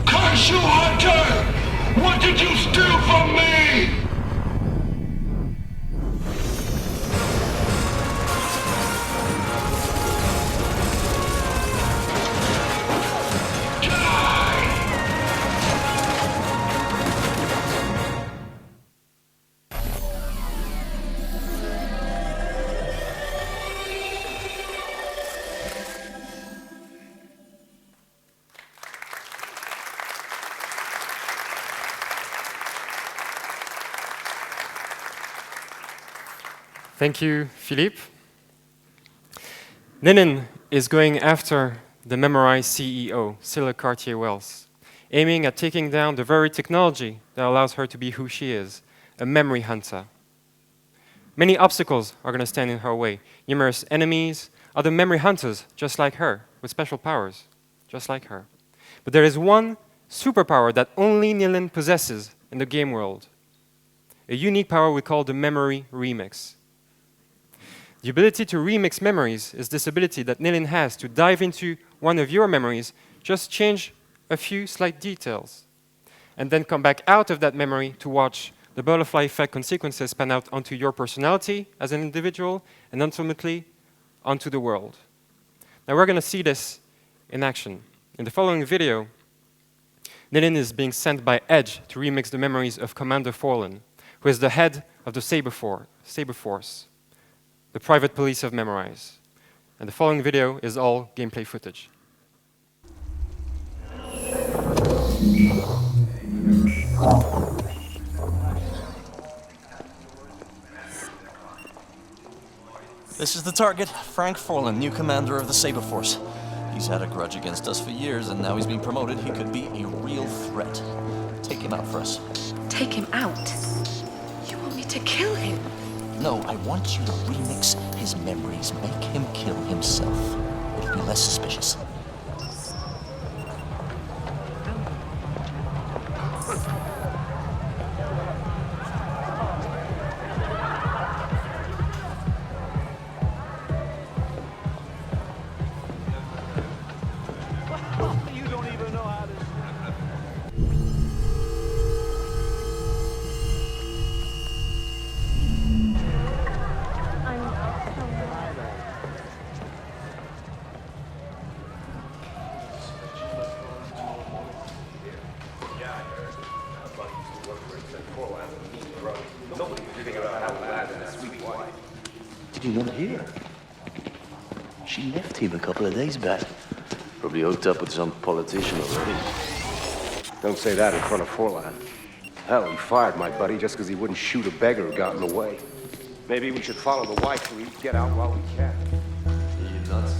Curse you, Hunter! What did you steal from me? Thank you, Philippe. Ninin is going after the memorized CEO, Silicartier Wells, aiming at taking down the very technology that allows her to be who she is, a memory hunter. Many obstacles are going to stand in her way. Numerous enemies, other memory hunters just like her, with special powers, just like her. But there is one superpower that only Nilin possesses in the game world. A unique power we call the Memory Remix. The ability to remix memories is this ability that Nilin has to dive into one of your memories, just change a few slight details, and then come back out of that memory to watch the butterfly effect consequences span out onto your personality as an individual and ultimately onto the world. Now we're going to see this in action. In the following video, Nilin is being sent by Edge to remix the memories of Commander Forlan, who is the head of the Saber Force, the private police of Memorize. And the following video is all gameplay footage. This is the target, Frank Forlan, new commander of the Saber Force. He's had a grudge against us for years, and now he's been promoted. He could be a real threat. Take him out for us. Take him out? You want me to kill him? No, I want you to remix his memories. Make him kill himself. It'll be less suspicious. Did you not hear? She left him a couple of days back. Probably hooked up with some politician already. Don't say that in front of Forlan. Hell, he fired my buddy just because he wouldn't shoot a beggar who got in the way. Maybe we should follow the wife so we get out while we can. Are you nuts?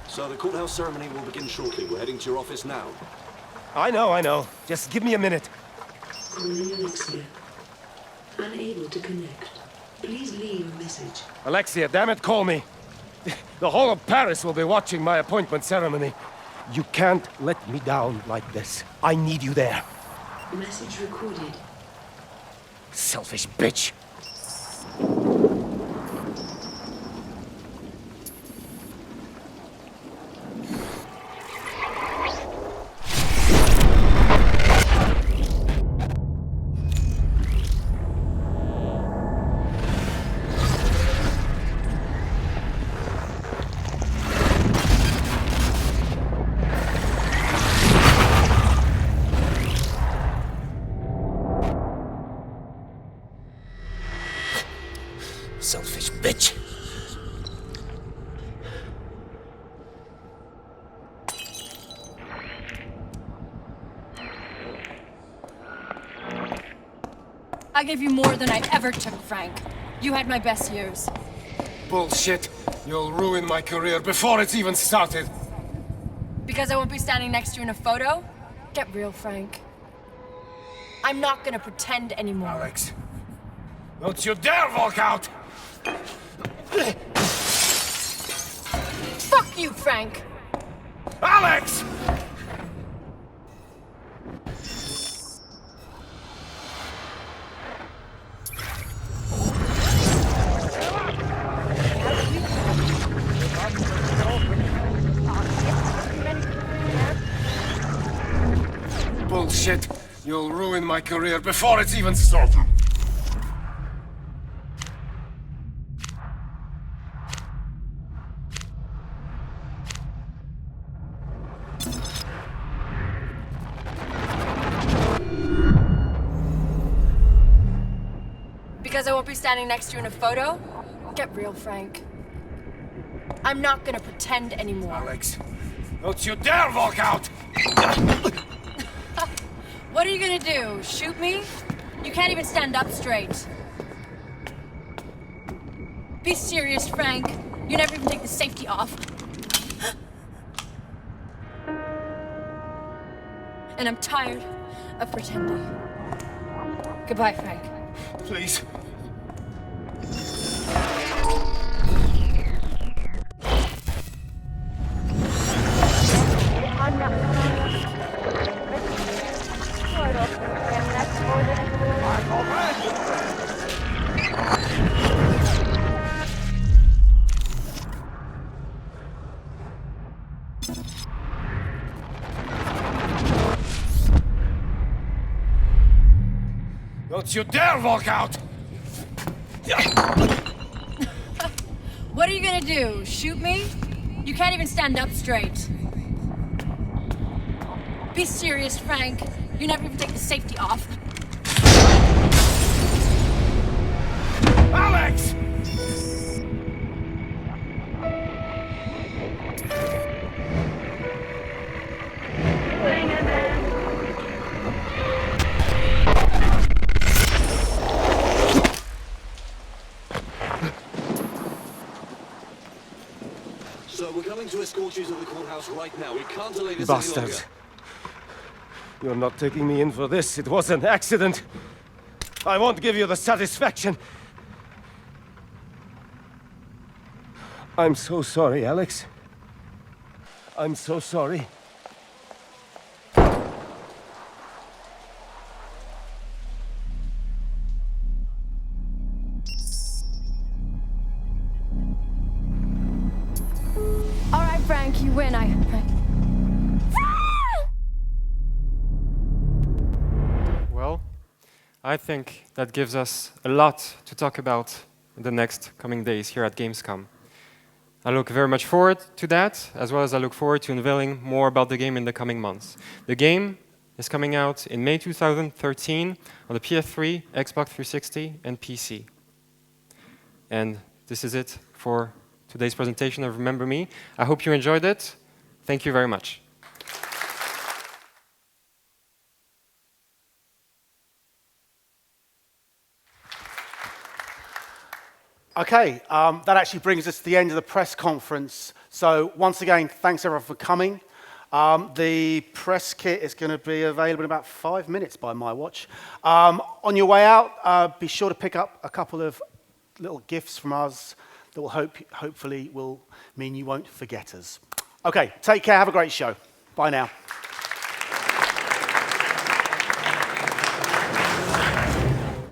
So the courthouse ceremony will begin shortly. We're heading to your office now. I know. Just give me a minute. Calling Alexia. Unable to connect. Please leave a message. Alexia, damn it, call me. The whole of Paris will be watching my appointment ceremony. You can't let me down like this. I need you there. Message recorded. Selfish bitch. Selfish bitch. I gave you more than I ever took, Frank. You had my best years. Bullshit. You'll ruin my career before it's even started. Because I won't be standing next to you in a photo? Get real, Frank. I'm not gonna pretend anymore. Alex, don't you dare walk out! Fuck you, Frank! Alex! Bullshit. You'll ruin my career before it's even started. Because I won't be standing next to you in a photo? Get real, Frank. I'm not gonna pretend anymore. Alex, don't you dare walk out! What are you gonna do? Shoot me? You can't even stand up straight. Be serious, Frank. You never even take the safety off. And I'm tired of pretending. Goodbye, Frank. Please. Don't you dare walk out! What are you gonna do? Shoot me? You can't even stand up straight. Be serious, Frank. You never even take the safety off. Alex! So we're coming to escort you to the courthouse right now. We can't delay this any Bastards. longer. You're not taking me in for this. It was an accident. I won't give you the satisfaction. I'm so sorry, Alex. I'm so sorry. All right, Frank, you win. Well, I think that gives us a lot to talk about in the next coming days here at Gamescom. I look very much forward to that, as well as I look forward to unveiling more about the game in the coming months. The game is coming out in May 2013 on the PS3, Xbox 360, and PC. And this is it for today's presentation of Remember Me. I hope you enjoyed it. Thank you very much. Okay, that actually brings us to the end of the press conference. So once again, thanks everyone for coming. The press kit is going to be available in about 5 minutes by my watch. On your way out, be sure to pick up a couple of little gifts from us that will hopefully will mean you won't forget us. Okay, take care, have a great show. Bye now.